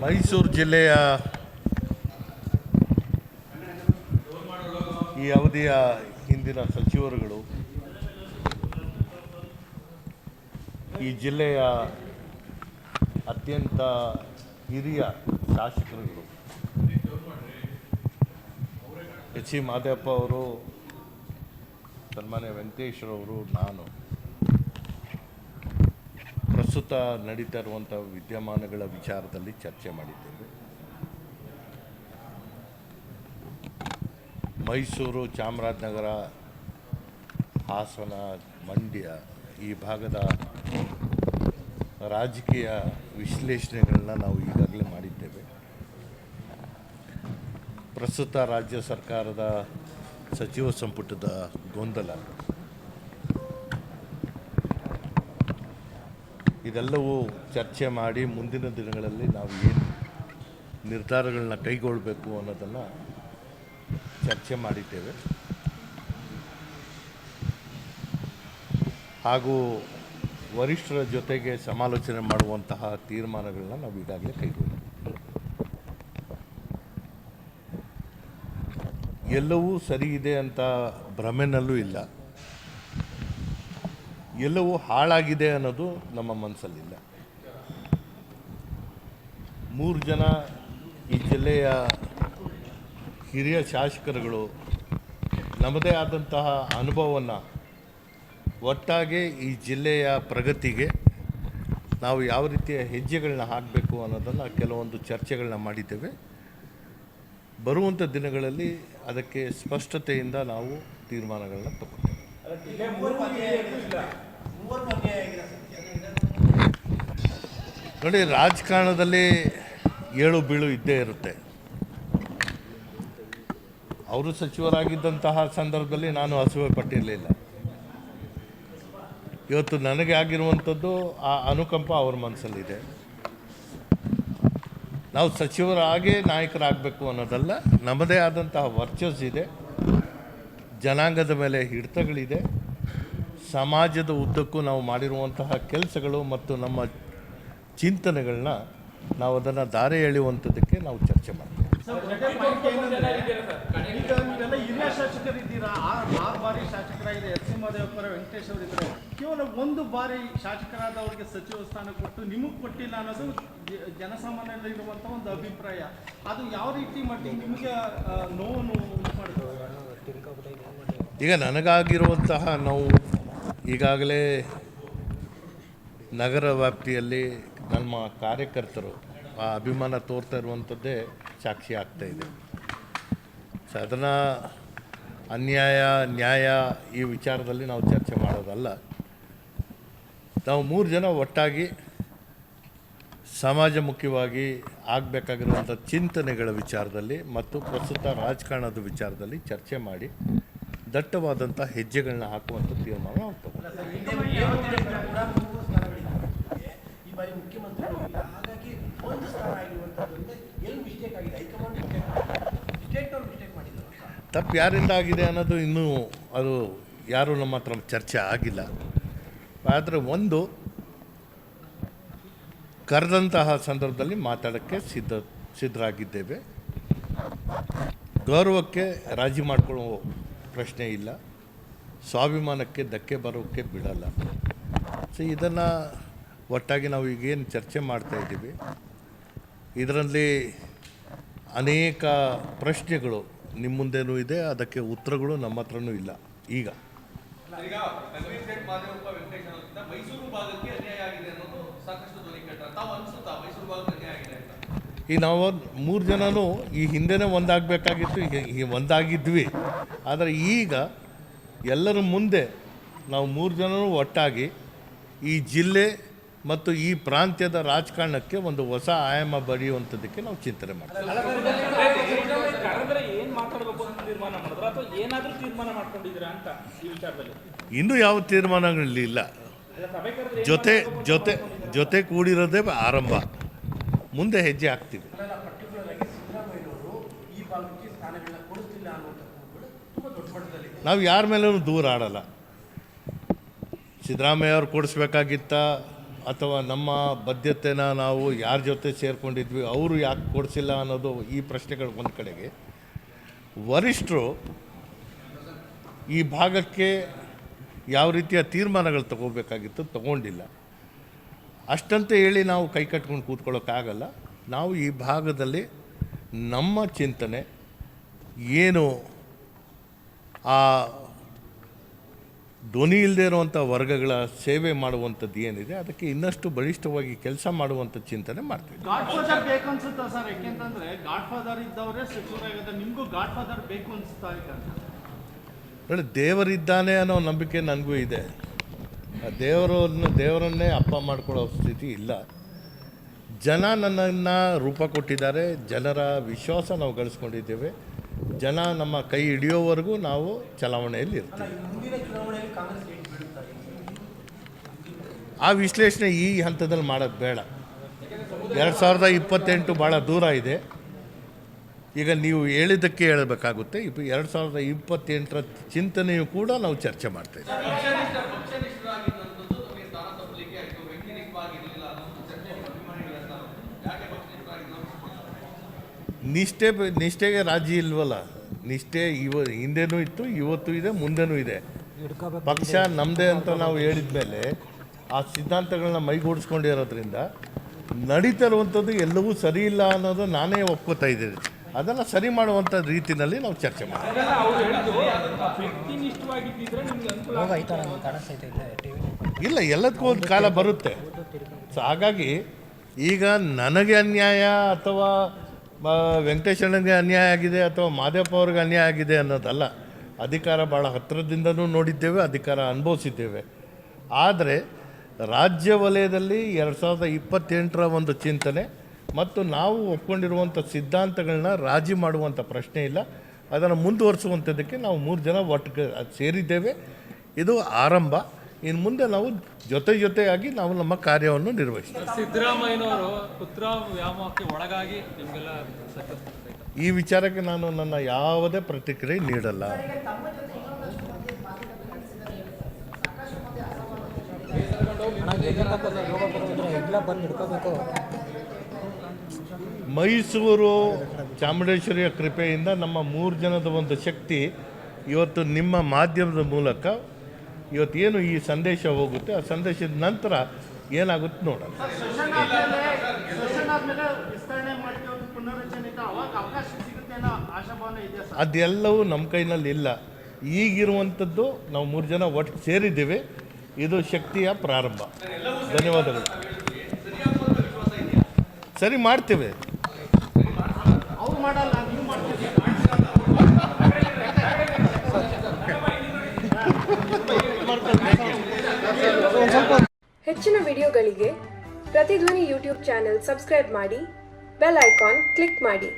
ಮೈಸೂರು ಜಿಲ್ಲೆಯ ಈ ಅವಧಿಯ ಹಿಂದಿನ ಸಚಿವರುಗಳು ಈ ಜಿಲ್ಲೆಯ ಅತ್ಯಂತ ಹಿರಿಯ ಶಾಸಕರುಗಳು ಎಚ್ ಸಿ ಮಾದೇವಪ್ಪ ಅವರು, ಸನ್ಮಾನ್ಯ ವೆಂಕಟೇಶ್ವರವರು, ನಾನು ಪ್ರಸ್ತುತ ನಡೀತಾ ಇರುವಂಥ ವಿದ್ಯಮಾನಗಳ ವಿಚಾರದಲ್ಲಿ ಚರ್ಚೆ ಮಾಡಿದ್ದೇವೆ. ಮೈಸೂರು, ಚಾಮರಾಜನಗರ, ಹಾಸನ, ಮಂಡ್ಯ ಈ ಭಾಗದ ರಾಜಕೀಯ ವಿಶ್ಲೇಷಣೆಗಳನ್ನ ನಾವು ಈಗಾಗಲೇ ಮಾಡಿದ್ದೇವೆ. ಪ್ರಸ್ತುತ ರಾಜ್ಯ ಸರ್ಕಾರದ ಸಚಿವ ಸಂಪುಟದ ಗೊಂದಲ ಇದೆಲ್ಲವೂ ಚರ್ಚೆ ಮಾಡಿ ಮುಂದಿನ ದಿನಗಳಲ್ಲಿ ನಾವು ಏನು ನಿರ್ಧಾರಗಳನ್ನ ಕೈಗೊಳ್ಳಬೇಕು ಅನ್ನೋದನ್ನು ಚರ್ಚೆ ಮಾಡಿದ್ದೇವೆ. ಹಾಗೂ ವರಿಷ್ಠರ ಜೊತೆಗೆ ಸಮಾಲೋಚನೆ ಮಾಡುವಂತಹ ತೀರ್ಮಾನಗಳನ್ನ ನಾವು ಈಗಾಗಲೇ ಕೈಗೊಂಡಿದ್ದೇವೆ. ಎಲ್ಲವೂ ಸರಿ ಇದೆ ಅಂತ ಭ್ರಮೆನಲ್ಲೂ ಇಲ್ಲ, ಎಲ್ಲವೂ ಹಾಳಾಗಿದೆ ಅನ್ನೋದು ನಮ್ಮ ಮನಸ್ಸಲ್ಲಿಲ್ಲ. 3 ಜನ ಈ ಜಿಲ್ಲೆಯ ಹಿರಿಯ ಶಾಸಕರುಗಳು ನಮ್ಮದೇ ಆದಂತಹ ಅನುಭವವನ್ನು ಒಟ್ಟಾಗಿ ಈ ಜಿಲ್ಲೆಯ ಪ್ರಗತಿಗೆ ನಾವು ಯಾವ ರೀತಿಯ ಹೆಜ್ಜೆಗಳನ್ನ ಹಾಕಬೇಕು ಅನ್ನೋದನ್ನು ಕೆಲವೊಂದು ಚರ್ಚೆಗಳನ್ನ ಮಾಡಿದ್ದೇವೆ. ಬರುವಂಥ ದಿನಗಳಲ್ಲಿ ಅದಕ್ಕೆ ಸ್ಪಷ್ಟತೆಯಿಂದ ನಾವು ತೀರ್ಮಾನಗಳನ್ನ ತಗೊಳ್ತೇವೆ. ನೋಡಿ, ರಾಜಕಾರಣದಲ್ಲಿ ಏಳು ಬೀಳು ಇದ್ದೇ ಇರುತ್ತೆ. ಅವರು ಸಚಿವರಾಗಿದ್ದಂತಹ ಸಂದರ್ಭದಲ್ಲಿ ನಾನು ಅಸೂಯೆ ಪಟ್ಟಿರಲಿಲ್ಲ. ಇವತ್ತು ನನಗೆ ಆಗಿರುವಂಥದ್ದು ಆ ಅನುಕಂಪ ಅವ್ರ ಮನಸ್ಸಲ್ಲಿದೆ. ನಾವು ಸಚಿವರಾಗೇ ನಾಯಕರಾಗಬೇಕು ಅನ್ನೋದಲ್ಲ, ನಮ್ಮದೇ ಆದಂತಹ ವರ್ಚಸ್ಸಿದೆ, ಜನಾಂಗದ ಮೇಲೆ ಹಿಡಿತಗಳಿದೆ, ಸಮಾಜದ ಉದ್ದಕ್ಕೂ ನಾವು ಮಾಡಿರುವಂತಹ ಕೆಲಸಗಳು ಮತ್ತು ನಮ್ಮ ಚಿಂತನೆಗಳನ್ನ ನಾವು ಅದನ್ನು ದಾರಿ ಎಳೆಯುವಂಥದ್ದಕ್ಕೆ ನಾವು ಚರ್ಚೆ ಮಾಡ್ತೀವಿ. ಹಿರಿಯ ಶಾಸಕರಿದ್ದೀರಾ, 6 ಬಾರಿ ಶಾಸಕರಾಗಿದೆ. ಎಚ್ ಸಿ ಮಾದೇವಪ್ಪರ, ವೆಂಕಟೇಶ್ ಅವರಿದ್ದಾರೆ. ಕೇವಲ 1 ಬಾರಿ ಶಾಸಕರಾದವರಿಗೆ ಸಚಿವ ಸ್ಥಾನ ಕೊಟ್ಟು ನಿಮಗೆ ಕೊಟ್ಟಿಲ್ಲ ಅನ್ನೋದು ಜನಸಾಮಾನ್ಯರಲ್ಲಿರುವಂಥ ಒಂದು ಅಭಿಪ್ರಾಯ. ಅದು ಯಾವ ರೀತಿ ಮಟ್ಟಿಗೆ ನಿಮಗೆ ನೋವನ್ನು ಉಂಟು ಮಾಡ್ತದೆ? ಈಗ ನನಗಾಗಿರುವಂತಹ ನೋವು ಈಗಾಗಲೇ ನಗರ ವ್ಯಾಪ್ತಿಯಲ್ಲಿ ನಮ್ಮ ಕಾರ್ಯಕರ್ತರು ಆ ಅಭಿಮಾನ ತೋರ್ತಾ ಇರುವಂಥದ್ದೇ ಸಾಕ್ಷಿ ಆಗ್ತಾ ಇದೆ. ಸೊ ಅದನ್ನು ಅನ್ಯಾಯ ನ್ಯಾಯ ಈ ವಿಚಾರದಲ್ಲಿ ನಾವು ಚರ್ಚೆ ಮಾಡೋದಲ್ಲ. ನಾವು 3 ಜನ ಒಟ್ಟಾಗಿ ಸಮಾಜಮುಖಿಯಾಗಿ ಆಗಬೇಕಾಗಿರುವಂಥ ಚಿಂತನೆಗಳ ವಿಚಾರದಲ್ಲಿ ಮತ್ತು ಪ್ರಸ್ತುತ ರಾಜಕಾರಣದ ವಿಚಾರದಲ್ಲಿ ಚರ್ಚೆ ಮಾಡಿ ದಟ್ಟವಾದಂಥ ಹೆಜ್ಜೆಗಳನ್ನ ಹಾಕುವಂಥ ತೀರ್ಮಾನ ಆಗ್ತದೆ. ತಪ್ಪು ಯಾರಿಂದ ಆಗಿದೆ ಅನ್ನೋದು ಇನ್ನೂ ಅದು ಯಾರೂ ನಮ್ಮ ಹತ್ರ ಚರ್ಚೆ ಆಗಿಲ್ಲ. ಆದರೆ ಒಂದು ಕರೆದಂತಹ ಸಂದರ್ಭದಲ್ಲಿ ಮಾತಾಡೋಕ್ಕೆ ಸಿದ್ಧರಾಗಿದ್ದೇವೆ. ಗೌರವಕ್ಕೆ ರಾಜಿ ಮಾಡಿಕೊಳ್ಳೋ ಪ್ರಶ್ನೆ ಇಲ್ಲ, ಸ್ವಾಭಿಮಾನಕ್ಕೆ ಧಕ್ಕೆ ಬರೋಕ್ಕೆ ಬಿಡಲ್ಲ. ಸೊ ಇದನ್ನು ಒಟ್ಟಾಗಿ ನಾವು ಈಗೇನು ಚರ್ಚೆ ಮಾಡ್ತಾಯಿದ್ದೀವಿ, ಇದರಲ್ಲಿ ಅನೇಕ ಪ್ರಶ್ನೆಗಳು ನಿಮ್ಮ ಮುಂದೆನೂ ಇದೆ, ಅದಕ್ಕೆ ಉತ್ತರಗಳು ನಮ್ಮ ಹತ್ರನೂ ಇಲ್ಲ. ಈಗ ಈ ನಾವು 3 ಜನನೂ ಈ ಹಿಂದೆನೇ ಒಂದಾಗಬೇಕಾಗಿತ್ತು, ಈಗ ಒಂದಾಗಿದ್ವಿ. ಆದರೆ ಈಗ ಎಲ್ಲರ ಮುಂದೆ ನಾವು 3 ಜನನೂ ಒಟ್ಟಾಗಿ ಈ ಜಿಲ್ಲೆ ಮತ್ತು ಈ ಪ್ರಾಂತ್ಯದ ರಾಜಕಾರಣಕ್ಕೆ ಒಂದು ಹೊಸ ಆಯಾಮ ಬರೆಯುವಂಥದ್ದಕ್ಕೆ ನಾವು ಚಿಂತನೆ ಮಾಡ್ತೀವಿ. ಇನ್ನೂ ಯಾವ ತೀರ್ಮಾನಗಳಿಲ್ಲ. ಜೊತೆ ಕೂಡಿರೋದೇ ಆರಂಭ, ಮುಂದೆ ಹೆಜ್ಜೆ ಹಾಕ್ತೀವಿ. ನಾವು ಯಾರ ಮೇಲೂ ದೂರ ಆಡಲ್ಲ. ಸಿದ್ದರಾಮಯ್ಯ ಅವ್ರು ಕೊಡಿಸ್ಬೇಕಾಗಿತ್ತ, ಅಥವಾ ನಮ್ಮ ಬದ್ಧತೆನ ನಾವು ಯಾರ ಜೊತೆ ಸೇರಿಕೊಂಡಿದ್ವಿ ಅವರು ಯಾಕೆ ಕೊಡಿಸಿಲ್ಲ ಅನ್ನೋದು ಈ ಪ್ರಶ್ನೆಗಳು ಒಂದು ಕಡೆಗೆ. ವರಿಷ್ಠರು ಈ ಭಾಗಕ್ಕೆ ಯಾವ ರೀತಿಯ ತೀರ್ಮಾನಗಳು ತಗೋಬೇಕಾಗಿತ್ತು ತಗೊಂಡಿಲ್ಲ. ಅಷ್ಟಂತ ಹೇಳಿ ನಾವು ಕೈ ಕಟ್ಕೊಂಡು ಕೂತ್ಕೊಳ್ಳೋಕ್ಕಾಗಲ್ಲ. ನಾವು ಈ ಭಾಗದಲ್ಲಿ ನಮ್ಮ ಚಿಂತನೆ ಏನು, ಆ ಧ್ವನಿ ಇಲ್ಲದೆ ಇರುವಂಥ ವರ್ಗಗಳ ಸೇವೆ ಮಾಡುವಂಥದ್ದು ಏನಿದೆ ಅದಕ್ಕೆ ಇನ್ನಷ್ಟು ಬಲಿಷ್ಠವಾಗಿ ಕೆಲಸ ಮಾಡುವಂಥ ಚಿಂತನೆ ಮಾಡ್ತೀವಿ. ಗಾಡ್ ಫಾದರ್ ಬೇಕು ಅನ್ಸುತ್ತಾ ಸರ್? ಯಾಕೆಂತಂದ್ರೆ ಗಾಡ್ ಫಾದರ್ ಇದ್ದವರೇ ಸಚಿವರಾಗಿದ್ದಾರೆ, ನಿಮಗೂ ಗಾಡ್ ಫಾದರ್ ಬೇಕು ಅನ್ಸುತ್ತಾ ಈಗ? ನೋಡಿ, ದೇವರಿದ್ದಾನೆ ಅನ್ನೋ ನಂಬಿಕೆ ನನಗೂ ಇದೆ. ದೇವರನ್ನೇ ಅಪ್ಪ ಮಾಡ್ಕೊಳ್ಳೋ ಸ್ಥಿತಿ ಇಲ್ಲ. ಜನ ನನ್ನನ್ನು ರೂಪ ಕೊಟ್ಟಿದ್ದಾರೆ, ಜನರ ವಿಶ್ವಾಸ ನಾವು ಗಳಿಸ್ಕೊಂಡಿದ್ದೇವೆ. ಜನ ನಮ್ಮ ಕೈ ಹಿಡಿಯೋವರೆಗೂ ನಾವು ಚಲಾವಣೆಯಲ್ಲಿ ಇರ್ತೀವಿ. ಆ ವಿಶ್ಲೇಷಣೆ ಈ ಹಂತದಲ್ಲಿ ಮಾಡೋದು ಬೇಡ. 2028 ಭಾಳ ದೂರ ಇದೆ. ಈಗ ನೀವು ಹೇಳಿದ್ದಕ್ಕೆ ಹೇಳಬೇಕಾಗುತ್ತೆ. 2028ರ ಚಿಂತನೆಯೂ ಕೂಡ ನಾವು ಚರ್ಚೆ ಮಾಡ್ತೇವೆ. ನಿಷ್ಠೆಗೆ ರಾಜಿ ಇಲ್ವಲ್ಲ. ನಿಷ್ಠೆ ಹಿಂದೆನೂ ಇತ್ತು, ಇವತ್ತು ಇದೆ, ಮುಂದೆನೂ ಇದೆ. ಪಕ್ಷ ನಮ್ಮದೇ ಅಂತ ನಾವು ಹೇಳಿದ ಮೇಲೆ ಆ ಸಿದ್ಧಾಂತಗಳನ್ನ ಮೈಗೂಡಿಸ್ಕೊಂಡಿರೋದ್ರಿಂದ ನಡೀತಾ ಇರುವಂಥದ್ದು ಎಲ್ಲವೂ ಸರಿ ಇಲ್ಲ ಅನ್ನೋದು ನಾನೇ ಒಪ್ಕೋತಾ ಇದ್ದೀನಿ. ಅದನ್ನು ಸರಿ ಮಾಡುವಂಥ ರೀತಿಯಲ್ಲಿ ನಾವು ಚರ್ಚೆ ಮಾಡ್ತೀವಿ. ಇಲ್ಲ, ಎಲ್ಲದಕ್ಕೂ ಒಂದು ಕಾಲ ಬರುತ್ತೆ. ಸೊ ಹಾಗಾಗಿ ಈಗ ನನಗೆ ಅನ್ಯಾಯ ಅಥವಾ ವೆಂಕಟೇಶಣ್ಣಗೆ ಅನ್ಯಾಯ ಆಗಿದೆ ಅಥವಾ ಮಾದೇವಪ್ಪ ಅವ್ರಿಗೆ ಅನ್ಯಾಯ ಆಗಿದೆ ಅನ್ನೋದಲ್ಲ. ಅಧಿಕಾರ ಭಾಳ ಹತ್ತಿರದಿಂದನೂ ನೋಡಿದ್ದೇವೆ, ಅಧಿಕಾರ ಅನುಭವಿಸಿದ್ದೇವೆ. ಆದರೆ ರಾಜ್ಯ ವಲಯದಲ್ಲಿ 2028ರ ಒಂದು ಚಿಂತನೆ ಮತ್ತು ನಾವು ಒಪ್ಕೊಂಡಿರುವಂಥ ಸಿದ್ಧಾಂತಗಳನ್ನ ರಾಜಿ ಮಾಡುವಂಥ ಪ್ರಶ್ನೆ ಇಲ್ಲ. ಅದನ್ನು ಮುಂದುವರಿಸುವಂಥದ್ದಕ್ಕೆ ನಾವು 3 ಜನ ಒಟ್ಟಿಗೆ ಸೇರಿದ್ದೇವೆ. ಇದು ಆರಂಭ. ಇನ್ನು ಮುಂದೆ ನಾವು ಜೊತೆಯಾಗಿ ನಾವು ನಮ್ಮ ಕಾರ್ಯವನ್ನು ನಿರ್ವಹಿಸ್ತೀವಿ. ಸಿದ್ದರಾಮಯ್ಯನವರು ಪುತ್ರ ವ್ಯಾಮೋಹಕ್ಕೆ ಒಳಗಾಗಿ ನಿಮಗೆಲ್ಲ ಈ ವಿಚಾರಕ್ಕೆ ನಾನು ನನ್ನ ಯಾವುದೇ ಪ್ರತಿಕ್ರಿಯೆ ನೀಡಲ್ಲ. ಮೈಸೂರು ಚಾಮುಂಡೇಶ್ವರಿಯ ಕೃಪೆಯಿಂದ ನಮ್ಮ 3 ಜನದ ಒಂದು ಶಕ್ತಿ ಇವತ್ತು ನಿಮ್ಮ ಮಾಧ್ಯಮದ ಮೂಲಕ ಇವತ್ತೇನು ಈ ಸಂದೇಶ ಹೋಗುತ್ತೆ, ಆ ಸಂದೇಶದ ನಂತರ ಏನಾಗುತ್ತೆ ನೋಡೋಣ. ಅದೆಲ್ಲವೂ ನಮ್ಮ ಕೈನಲ್ಲಿ ಇಲ್ಲ. ಈಗಿರುವಂಥದ್ದು ನಾವು 3 ಜನ ಒಟ್ಟು ಸೇರಿದ್ದೀವಿ. ಇದು ಶಕ್ತಿಯ ಪ್ರಾರಂಭ. ಧನ್ಯವಾದಗಳು. ಸರಿ ಮಾಡ್ತೇವೆ. ಹೆಚ್ಚಿನ ವಿಡಿಯೋಗಳಿಗೆ ಪ್ರತಿಧ್ವನಿ ಯೂಟ್ಯೂಬ್ ಚಾನೆಲ್ ಸಬ್ಸ್ಕ್ರೈಬ್ ಮಾಡಿ, ಬೆಲ್ ಐಕಾನ್ ಕ್ಲಿಕ್ ಮಾಡಿ.